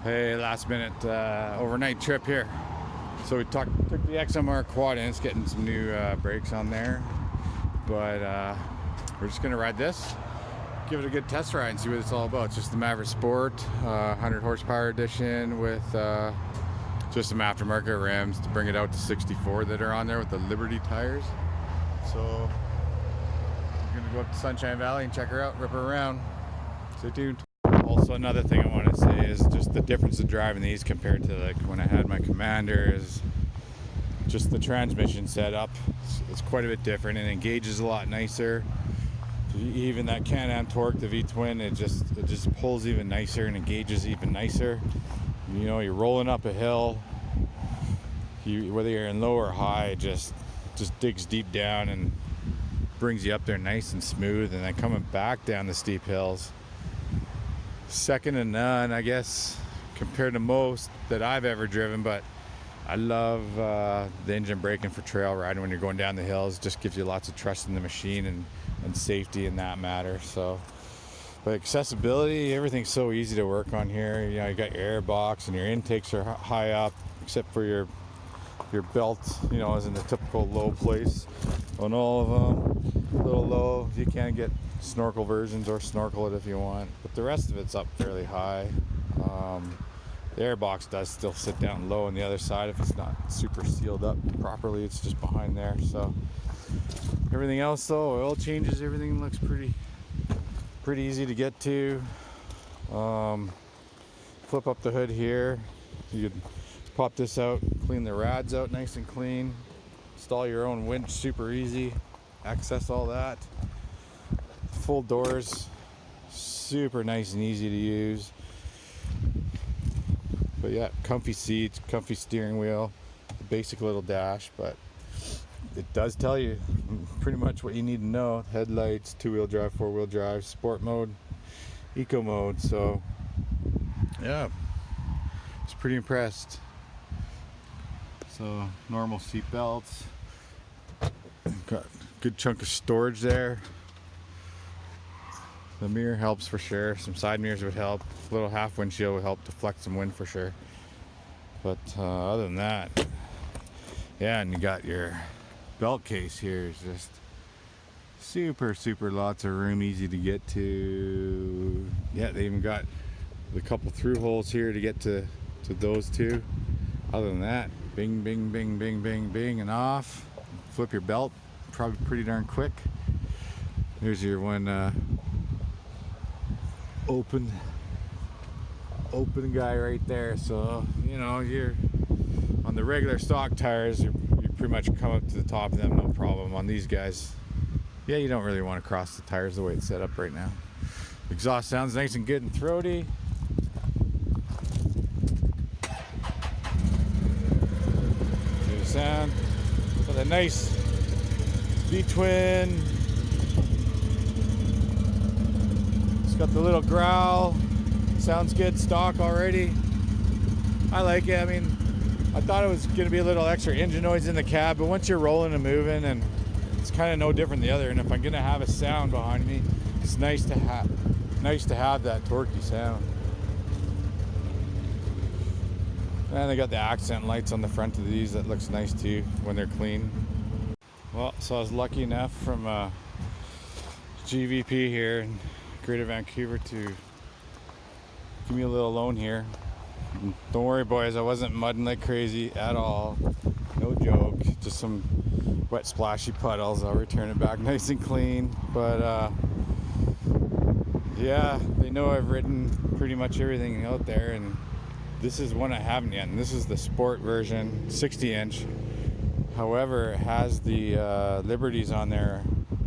Hey, last minute overnight trip here. So we took the XMR quad in. It's getting some new brakes on there, but we're just gonna ride this, give it a good test ride and see what it's all about. It's just the Maverick Sport 100 horsepower edition with just some aftermarket rims to bring it out to 64 that are on there with the Liberty tires. So we're gonna go up to Sunshine Valley and check her out, rip her around. Stay tuned. Also, another thing I want to say is just the difference of driving these compared to like when I had my Commander is just the transmission setup. It's quite a bit different and engages a lot nicer. Even that Can-Am torque, the V-twin, it just pulls even nicer and engages even nicer. You know, you're rolling up a hill, whether you're in low or high, it just digs deep down and brings you up there nice and smooth, and then coming back down the steep hills, second to none, I guess, compared to most that I've ever driven. But I love the engine braking for trail riding when you're going down the hills. It just gives you lots of trust in the machine and safety in that matter. So, but accessibility, everything's so easy to work on here. You know, you got your air box and your intakes are high up, except for your belt, you know, is in the typical low place on all of them. A little low. You can get snorkel versions or snorkel it if you want, but the rest of it's up fairly high. The airbox does still sit down low on the other side if it's not super sealed up properly. It's just behind there. So everything else though, oil changes, everything looks pretty easy to get to. Flip up the hood here, you could pop this out, clean the rads out nice and clean, install your own winch, super easy, access all that. Full doors, super nice and easy to use. But yeah, comfy seats, comfy steering wheel, the basic little dash, but it does tell you pretty much what you need to know. Headlights, 2-wheel drive, 4-wheel drive, sport mode, eco mode. So yeah, I was pretty impressed. So normal seat belts, got a good chunk of storage there. The mirror helps for sure. Some side mirrors would help. A little half windshield would help deflect some wind for sure. But other than that, yeah, and you got your belt case here. It's just super lots of room, easy to get to. Yeah, they even got a couple through holes here to get to those two. Other than that, bing, bing, bing, bing, bing, bing, and off. Flip your belt, probably pretty darn quick. Here's your one open guy right there. So you know, you're on the regular stock tires, you pretty much come up to the top of them no problem. On these guys, yeah, you don't really want to cross the tires the way it's set up right now. Exhaust sounds nice and good and throaty. Here's the sound. Got a nice V-twin. Got the little growl, sounds good stock already. I like it. I mean, I thought it was going to be a little extra engine noise in the cab, but once you're rolling and moving, and it's kind of no different than the other. And if I'm going to have a sound behind me, it's nice to have that torquey sound. And they got the accent lights on the front of these that looks nice too when they're clean. Well, so I was lucky enough from GVP here in Greater Vancouver to give me a little loan here. Don't worry boys, I wasn't mudding like crazy at all. No joke, just some wet splashy puddles. I'll return it back nice and clean. But yeah, they know I've ridden pretty much everything out there, and this is one I haven't yet, and this is the sport version, 60-inch. However, it has the Liberties on there,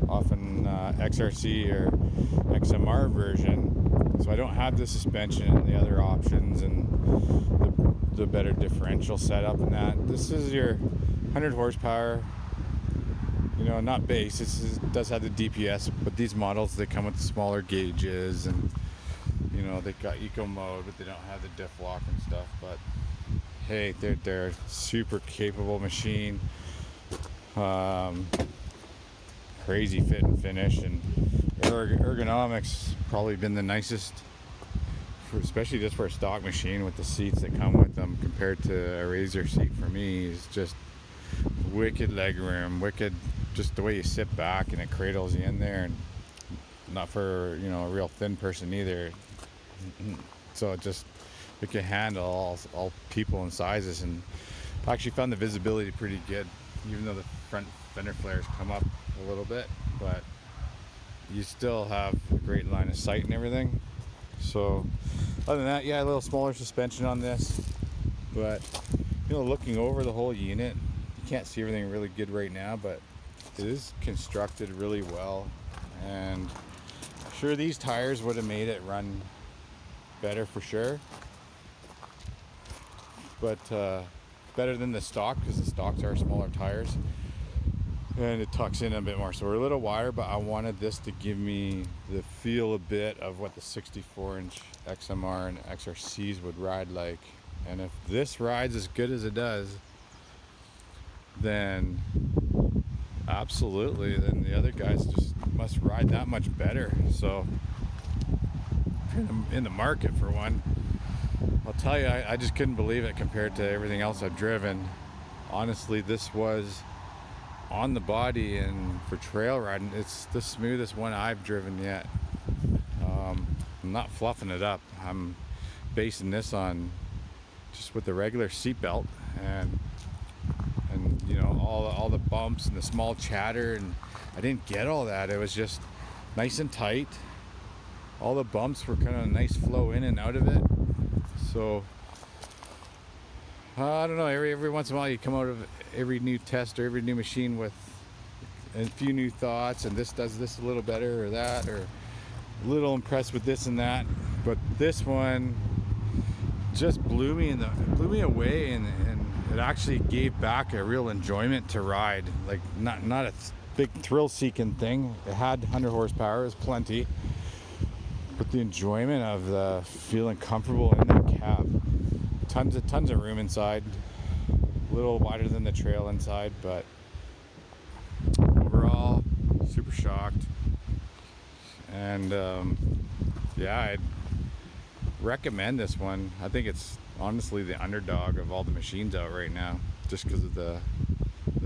often XRC or XMR version, so I don't have the suspension and the other options and the better differential setup and that. This is your 100 horsepower, you know, not base. It does have the DPS, but these models, they come with smaller gauges, and you know, they got eco mode, but they don't have the diff lock and stuff. But hey, they're a super capable machine. Crazy fit and finish, and ergonomics probably been the nicest especially just for a stock machine with the seats that come with them compared to a Razor seat, for me is just wicked leg room, wicked just the way you sit back and it cradles you in there, and not for a real thin person either. So it can handle all people and sizes, and I actually found the visibility pretty good, even though the front fender flares come up a little bit, but you still have a great line of sight and everything. So other than that, yeah, a little smaller suspension on this, but looking over the whole unit, you can't see everything really good right now, but it is constructed really well, and sure, these tires would have made it run better for sure, but better than the stock, because the stocks are smaller tires and it tucks in a bit more, so we're a little wider, but I wanted this to give me the feel a bit of what the 64-inch XMR and XRCs would ride like. And if this rides as good as it does, then absolutely, then the other guys just must ride that much better. So in the market for one, I'll tell you, I just couldn't believe it compared to everything else I've driven. Honestly, this was on the body, and for trail riding, it's the smoothest one I've driven yet. I'm not fluffing it up. I'm basing this on just with the regular seatbelt and all the bumps and the small chatter, and I didn't get all that. It was just nice and tight. All the bumps were kind of a nice flow in and out of it. So I don't know, every once in a while you come out of every new test or every new machine with a few new thoughts, and this does this a little better or that, or a little impressed with this and that. But this one just blew me away, and it actually gave back a real enjoyment to ride. Like not a big thrill-seeking thing. It had 100 horsepower, it was plenty, but the enjoyment of the feeling comfortable in that cab. Tons of room inside, a little wider than the trail inside, but overall super shocked. And yeah, I'd recommend this one. I think it's honestly the underdog of all the machines out right now, just because of the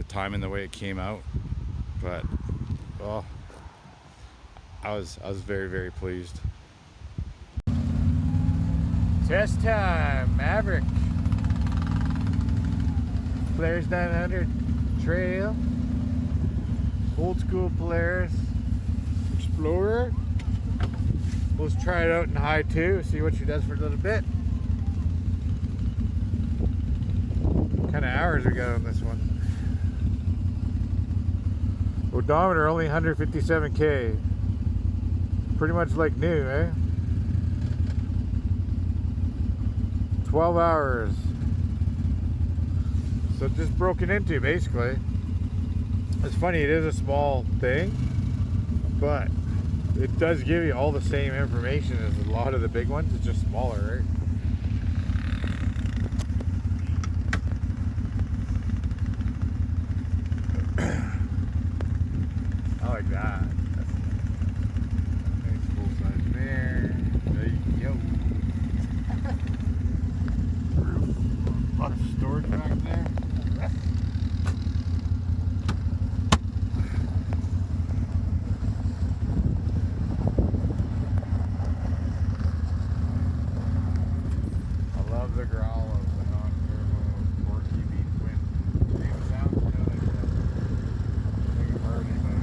time and the way it came out. But I was very, very pleased. Test time, Maverick. Polaris 900 trail. Old school Polaris Explorer. Let's try it out in high too, see what she does for a little bit. What kind of hours we got on this one? Odometer only 157K. Pretty much like new, eh? 12 hours. So just broken into, basically. It's funny, it is a small thing, but it does give you all the same information as a lot of the big ones. It's just smaller, right? I like that. That's a nice full-size mirror. There you go. A lot of storage back there. I love the growl of the non-turbo Porky V twin. Same sound, like a bird anyway.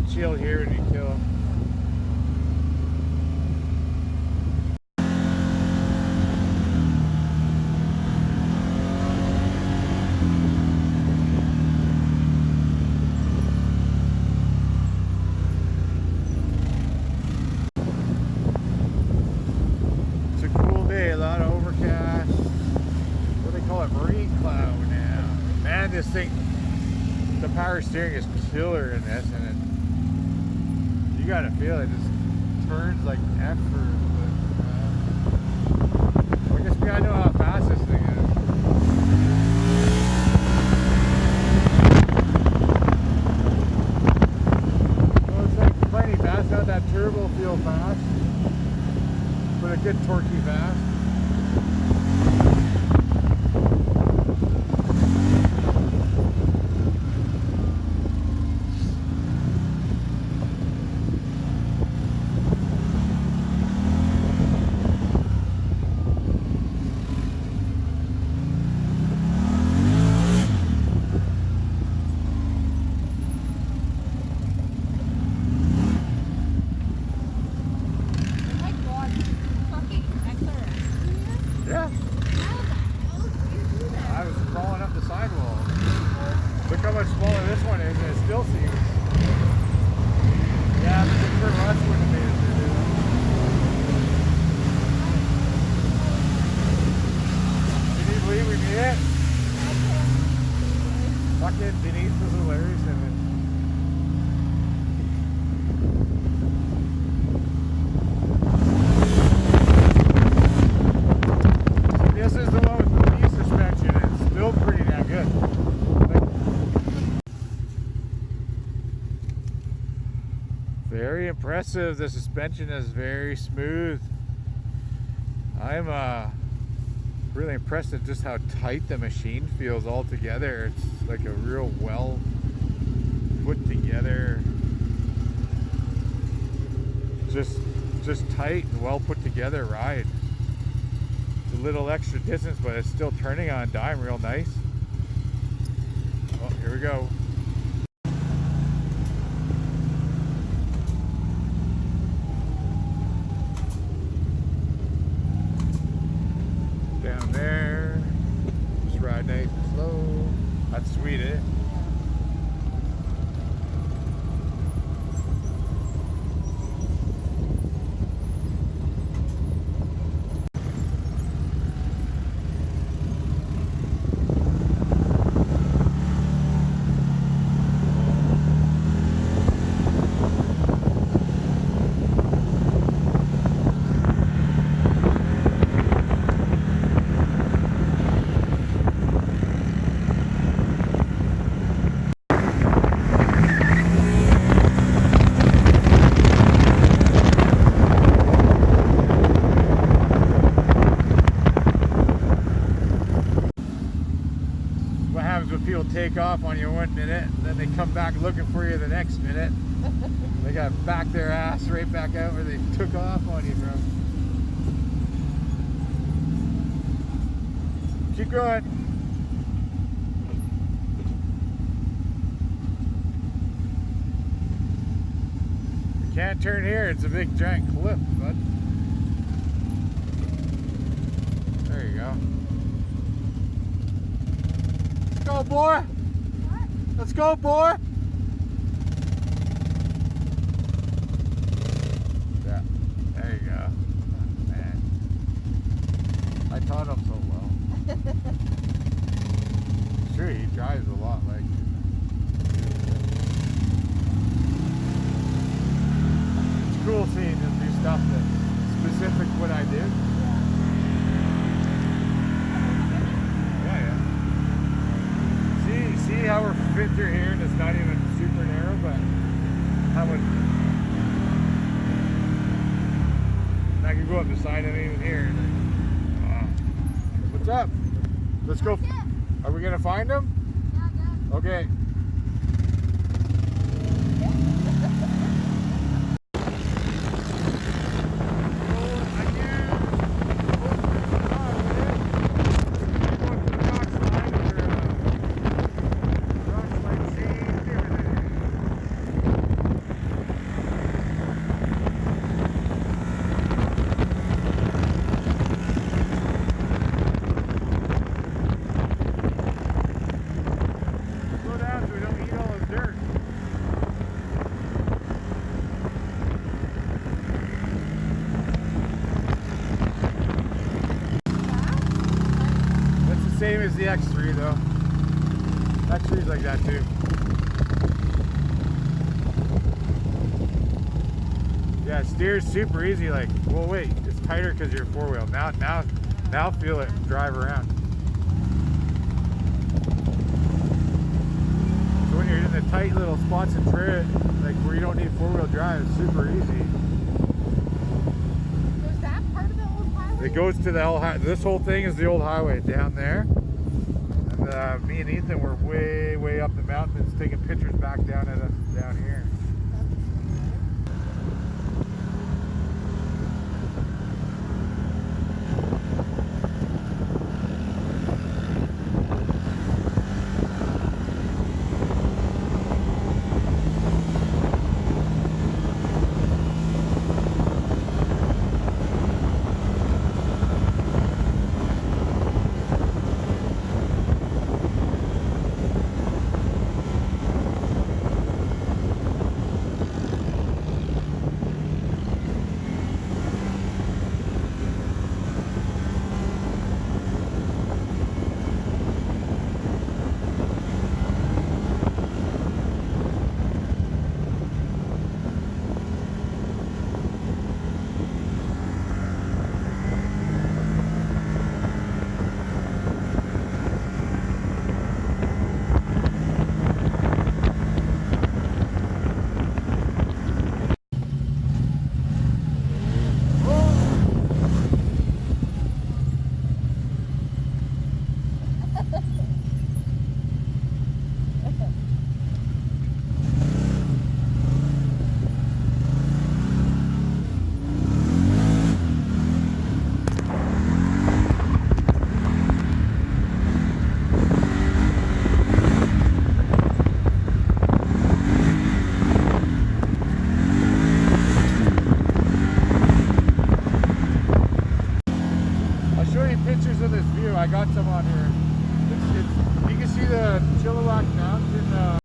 windshield here would be kill. It's a cool day, a lot of overcast. What do they call it? Marine cloud now. Man, this thing, the power steering is killer in this, and you gotta feel it. Just turns like effort. But, I guess we gotta know how fast this thing is. Well, it's like plenty fast. Not that turbo feel fast, but a good torquey fast. Yeah. I was crawling up the sidewall. Look how much smaller this one is, and it still seems. Yeah, the big for us wouldn't have made it through. Can you believe we made it? Fucking Denise was hilarious in it. This is the one with the leaf suspension. It's still pretty damn good. Very impressive. The suspension is very smooth. I'm really impressed at just how tight the machine feels all together. It's like a real well put together, just tight and well put together ride. A little extra distance, but it's still turning on a dime real nice. Oh, here we go. Down there. Just ride nice and slow. That's sweet, eh? What happens when people take off on you 1 minute, and then they come back looking for you the next minute? They got to back their ass right back out where they took off on you from. Keep going. You can't turn here, it's a big giant cliff, bud. There you go. Let's go, boy. What? Let's go, boy. Yeah, there you go. Oh, man, I taught him so well. Sure, he drives a lot like you. It's cool seeing him do stuff that's specific to what I do. See how we're fit through here, and it's not even super narrow, but how much I can go up the side of it even here. What's up? Let's go. Are we gonna find him? Yeah. Okay. same as the X3 though. X3's like that too. Yeah, it steers super easy. Like, well, wait, it's tighter because you're four wheel. Now feel it drive around. So when you're in the tight little spots and trail, like where you don't need four wheel drive, it's super easy. So is that part of the old highway? It goes to the old highway. This whole thing is the old highway down there. And me and Ethan were way up the mountains taking pictures back down at us down here. Pictures of this view. I got some on here. You can see the Chilliwack Mountain.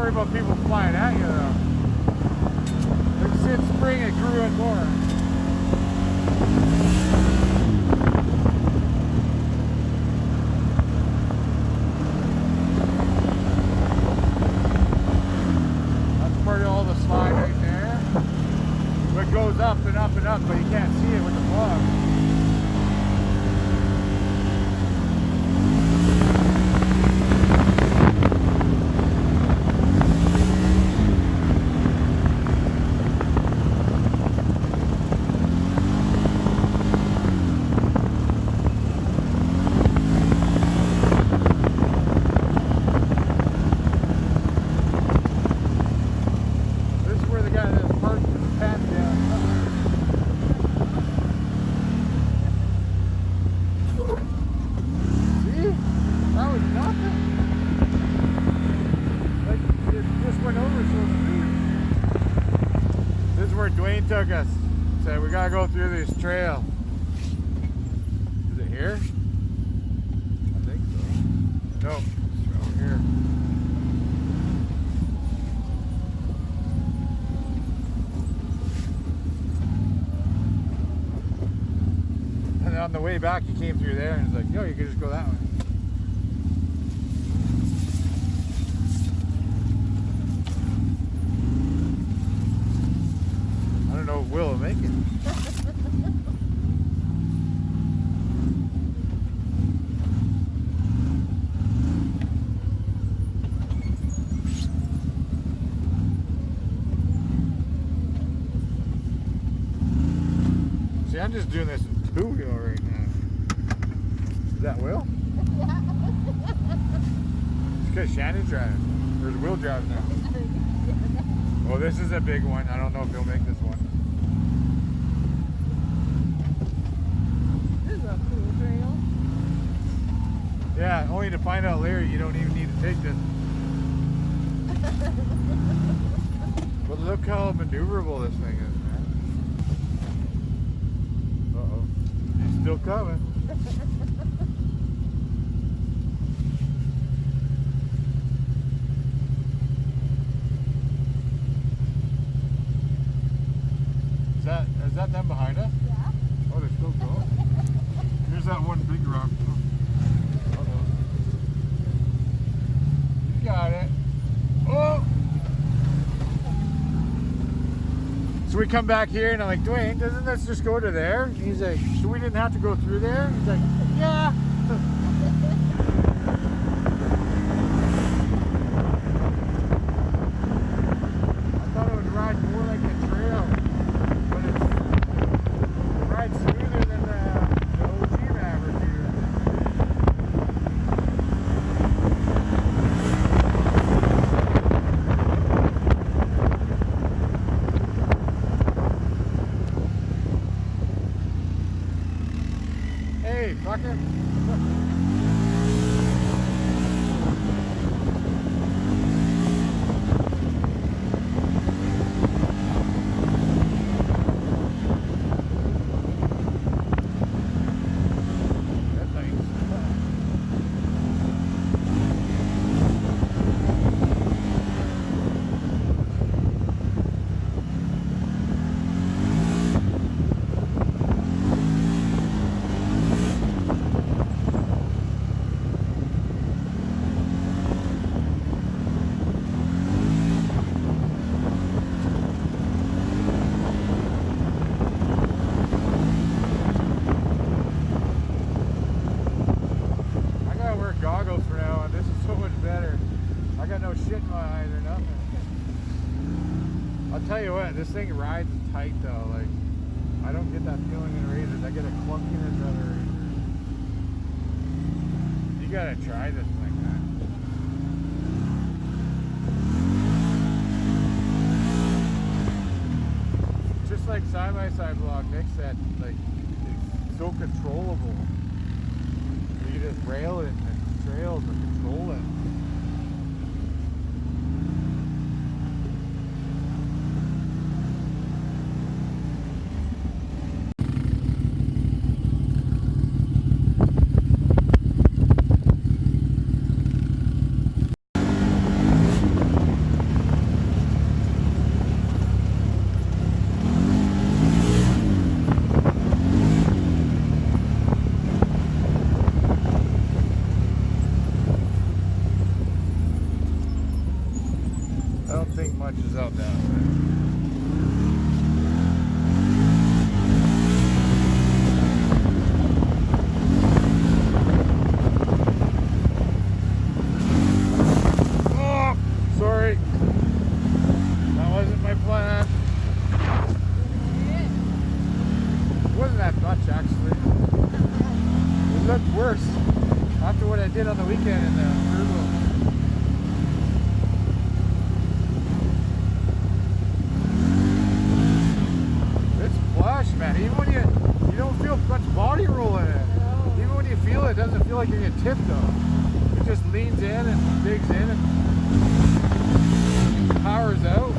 About people flying at you though. Like since spring it grew in more. That's part of all the slide right there. It goes up and up and up, but you can't see it with the fog. Took us. Said we gotta go through this trail. Is it here? I think so. No, it's over here. And then on the way back, he came through there and he's like, "Yo, you could just go that way." I don't know if Will will make it. See, I'm just doing this Who wheel right now? Is that Will? Yeah. It's because Shannon's driving. There's Will driving now. Well, this is a big one. I don't know if he'll make this one. This is a cool trail. Yeah, only to find out later you don't even need to take this. But look how maneuverable this thing is, man. Uh-oh. He's still coming. Is that them behind us? Yeah. Oh, they're still going. Here's that one big rock. Uh-oh. You got it. Oh! So we come back here and I'm like, Dwayne, doesn't this just go to there? And he's like, so we didn't have to go through there? He's like, yeah. I thought it would ride more like a trail, but it rides smoother than the OG Maverick here. Hey, fucker. That's nice. I gotta wear goggles for now on. This is so much better. I got no shit in my eyes or nothing. I'll tell you what, this thing rides tight though. Like, I don't get that feeling in razors. I get a clunkiness out of razors. You gotta try this thing, man. Just like side-by-side vlog, Nick said, like, it's so controllable. You can just rail it and trails and control it. I don't think much is out now. Oh, sorry. That wasn't my plan. It wasn't that much actually. It looked worse after what I did on the weekend in the turbo. Man, even when you don't feel much body roll in it. Even when you feel it, it doesn't feel like you're getting tipped though. It just leans in and digs in and powers out.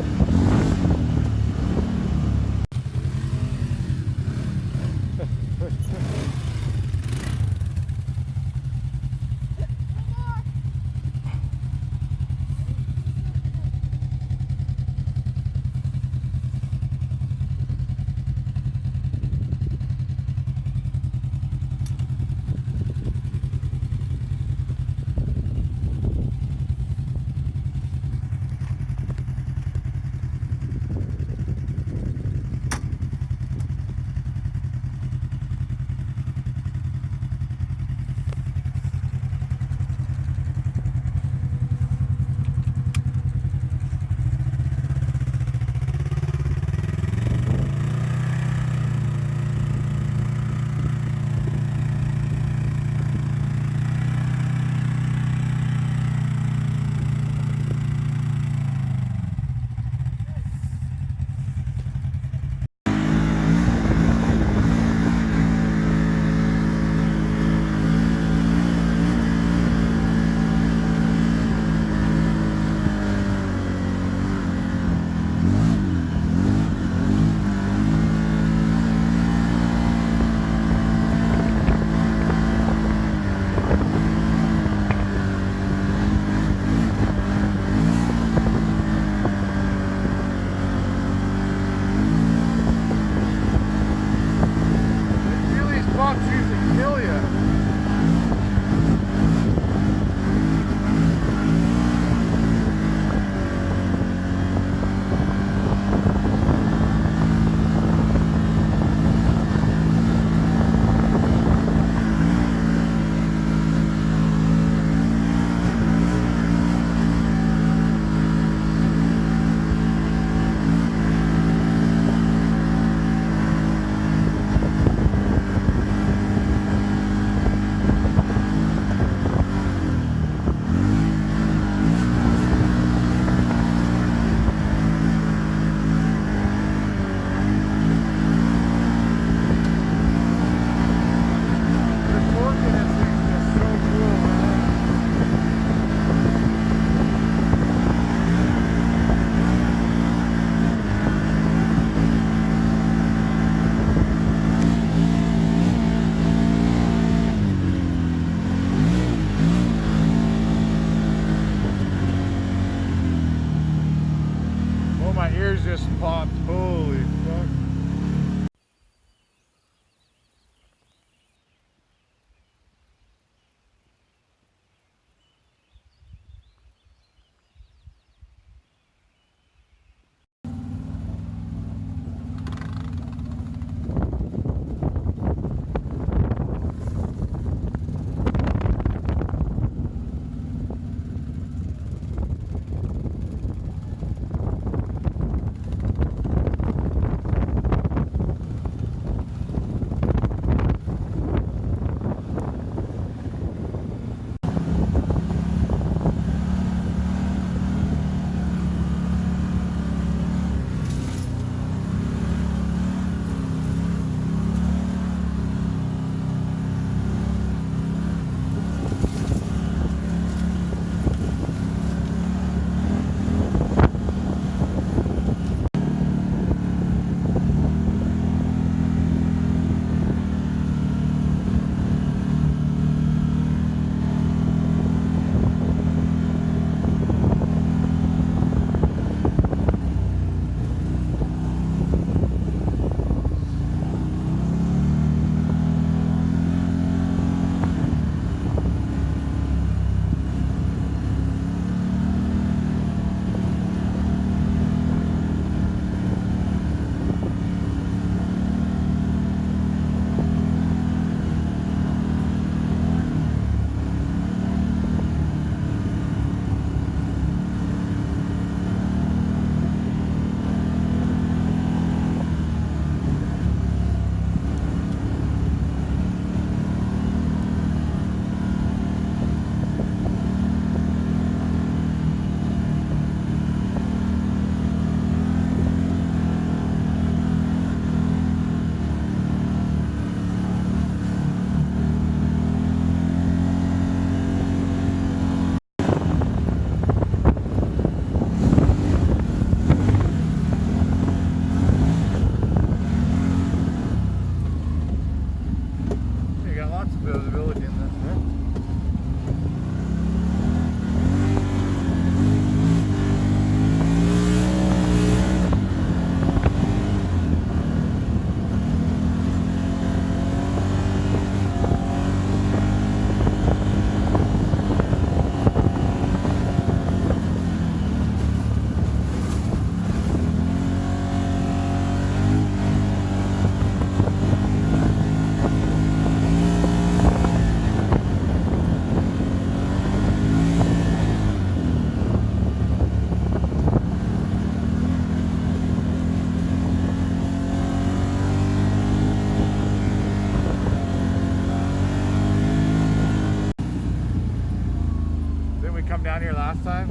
last time?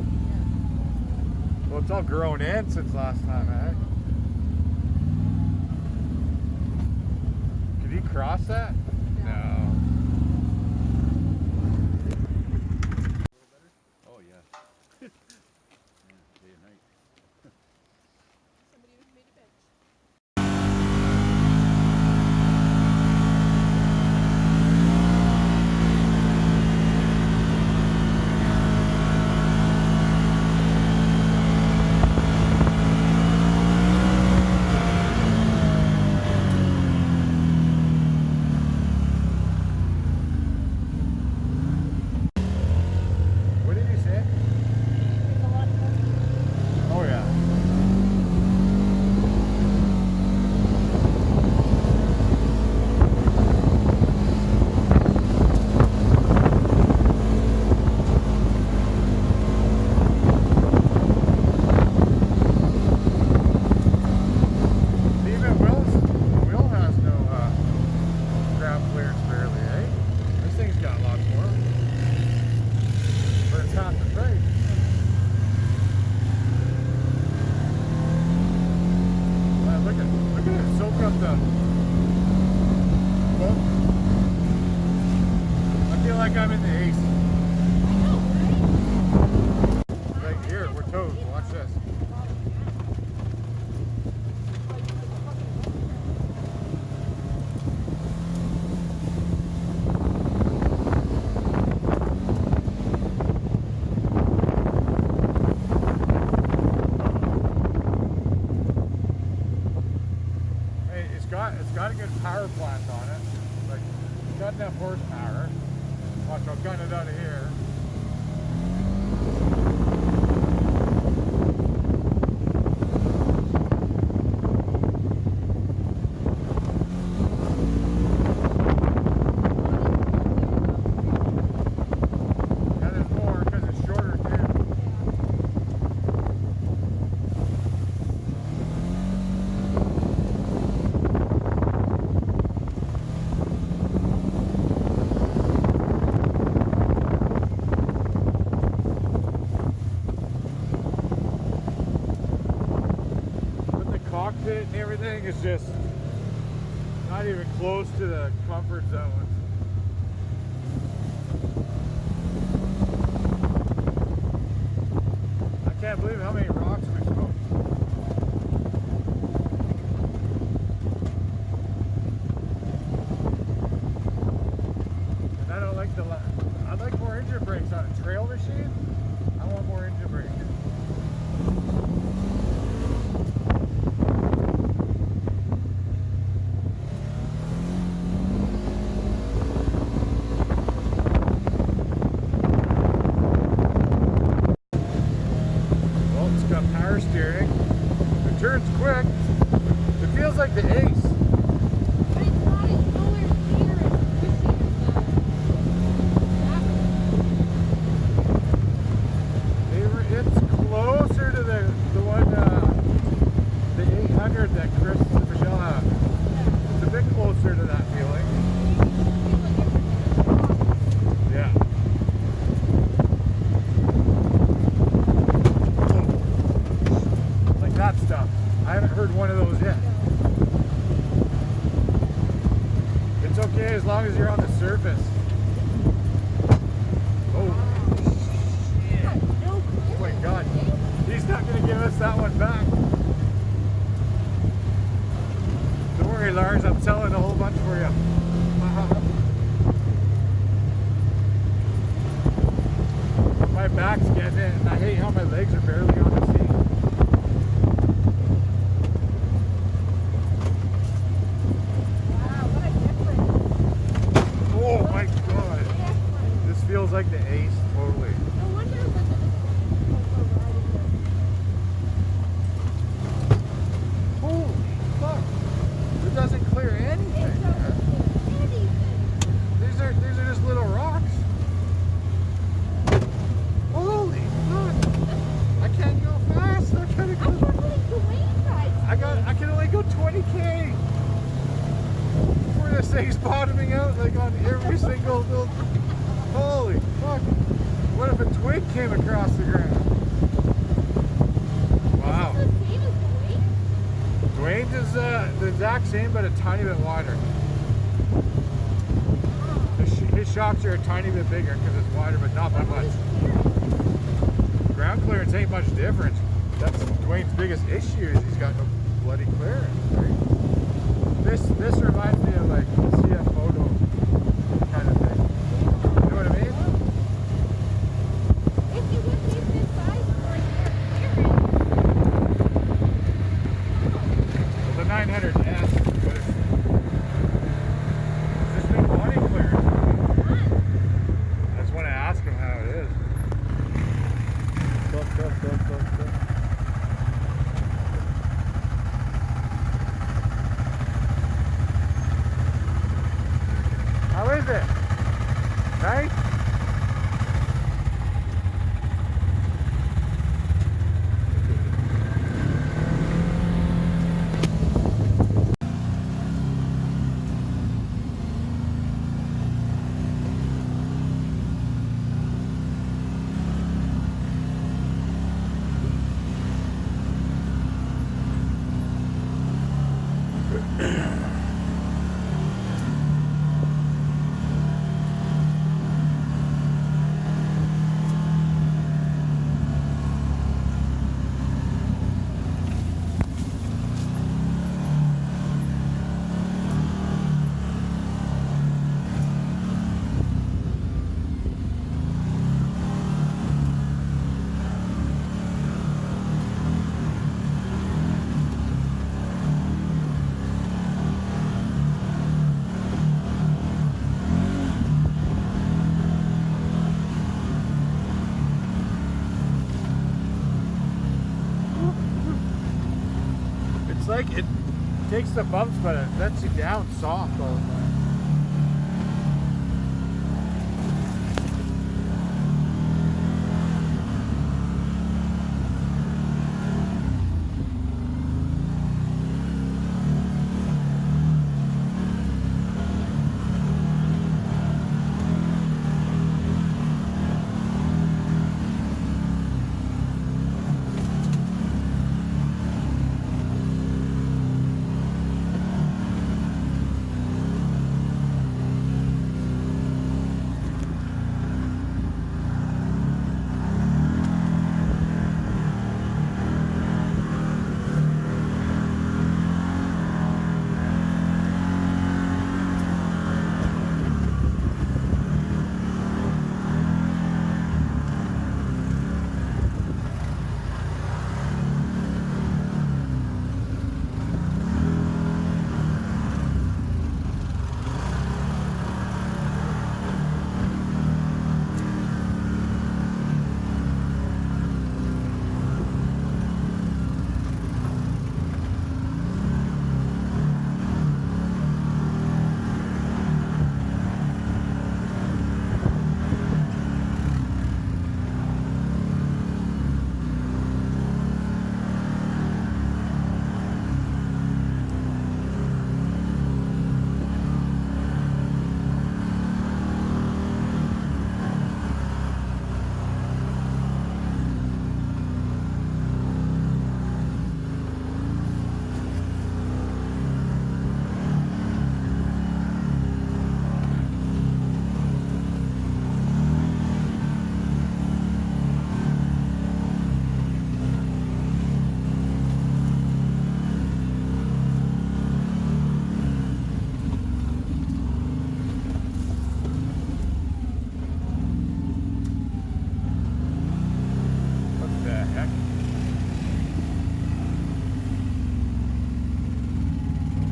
Yeah. Well, it's all grown in since last time, eh? Could he cross that? No. Oh yeah. Yeah, day and night. Somebody was made a bench. What did he say? It's a lot more. Oh yeah. Even Will has no ground clearance barely, eh? This thing's got lots more. But it's half the price. Wow, look at it soak up the boat. I feel like I'm in the Ace. I know, right? Like here, we're toast. Watch this. Hey, it's got a good power plant on it. Like, it's got enough horsepower. Watch, I'll gun it out of here. Yeah, there's more because it's shorter too. But the cockpit and everything is just not even close to the comfort zone. I can't believe how many rocks we smoked. And I don't like I'd like more engine brakes on a trail machine. I want more engine brakes. Well, it's got power steering. It turns quick. It feels like the Ace. But it's not as nowhere near as pushy as It's closer to the one, the 800 that Chris and Michelle have. It's a bit closer to that feeling. Yeah. Like that stuff. I haven't heard one of those yet. It's okay as long as you're on the surface. Oh. Oh my God. He's not going to give us that one back. Don't worry, Lars. I'm selling a whole bunch for you. My back's getting it, and I hate how my legs are barely on the seat. Wow, what a difference. Oh my God. Difference. This feels like the Ace, totally. No wonder it was Holy fuck. It doesn't clear anything. It doesn't do anything. These are just little rocks. Holy fuck. I can't go fast. I gotta I go. can't believe the wave rides. I can only go 20K. Before this thing's bottoming out like on every single little. Holy fuck. What if a twig came across the ground? Wow. Is this the same as Dwayne's is the exact same, but a tiny bit wider. His shocks are a tiny bit bigger because it's wider, but not by much. Ground clearance ain't much difference. That's Dwayne's biggest issue is he's got no bloody clearance, right? This reminds me of like the CF Moto kind of thing. You know what I mean? If you would leave this size for your Well, the 900S, but it's just been body clearance. I just want to ask him how it is. Stop. How is it? Nice? It's like it takes the bumps, but it lets you down soft all the time.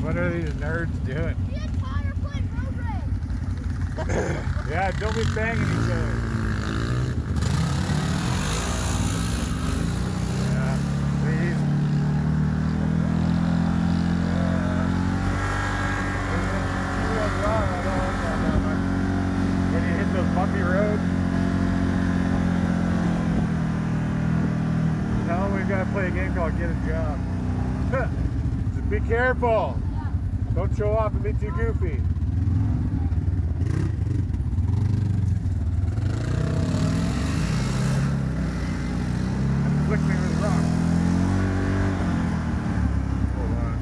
What are these nerds doing? The entire plane road race. Yeah, don't be banging each other. Yeah, please. When you hit those bumpy roads, tell them we've got to play a game called Get a Job. Just be careful. Don't show off and be too goofy. flick me with a rock. Hold on.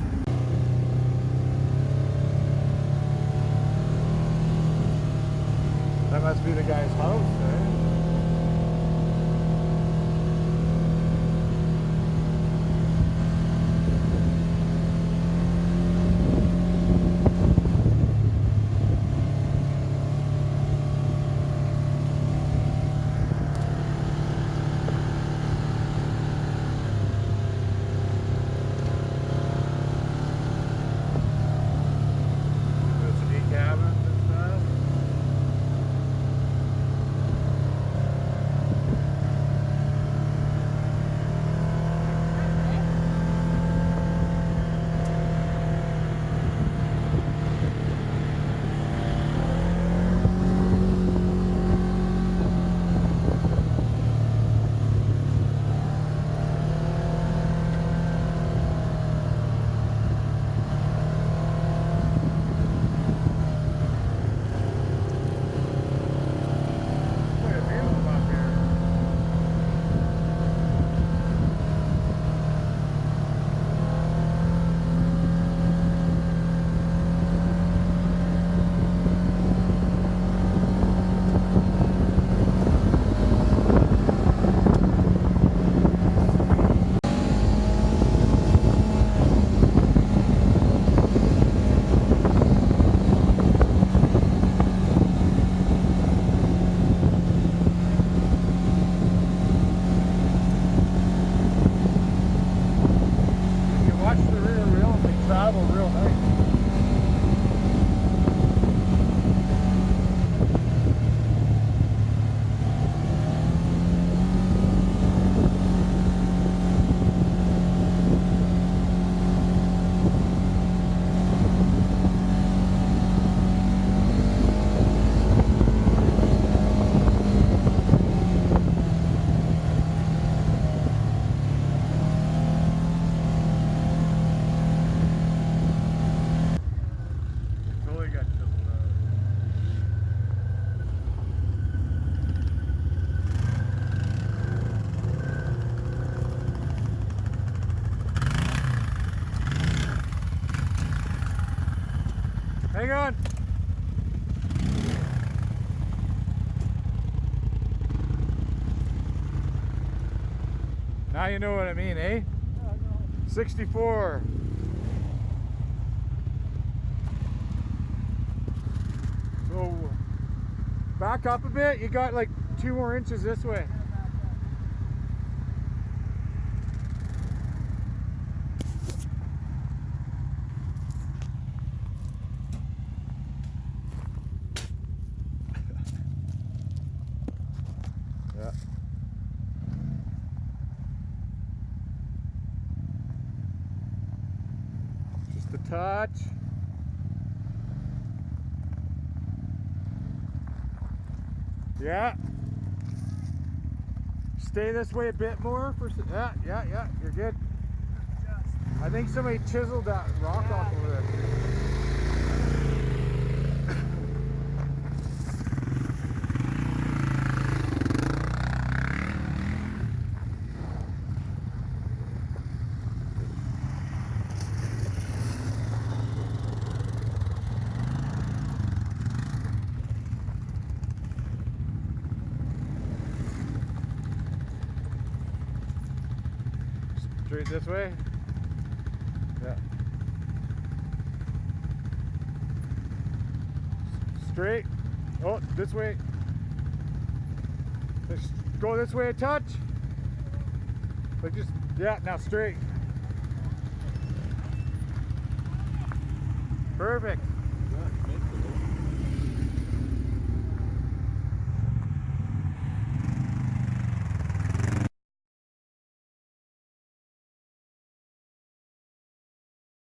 That must be the guy's house, eh? Real nice. Hang on. Now you know what I mean, eh? 64. So back up a bit. You got like 2 more inches this way. Yeah. Just a touch. Yeah. Stay this way a bit more for yeah, you're good. I think somebody chiseled that rock off over there. Straight this way. Yeah. Straight. Oh, this way. Just go this way a touch. Like just, yeah, now straight. Perfect.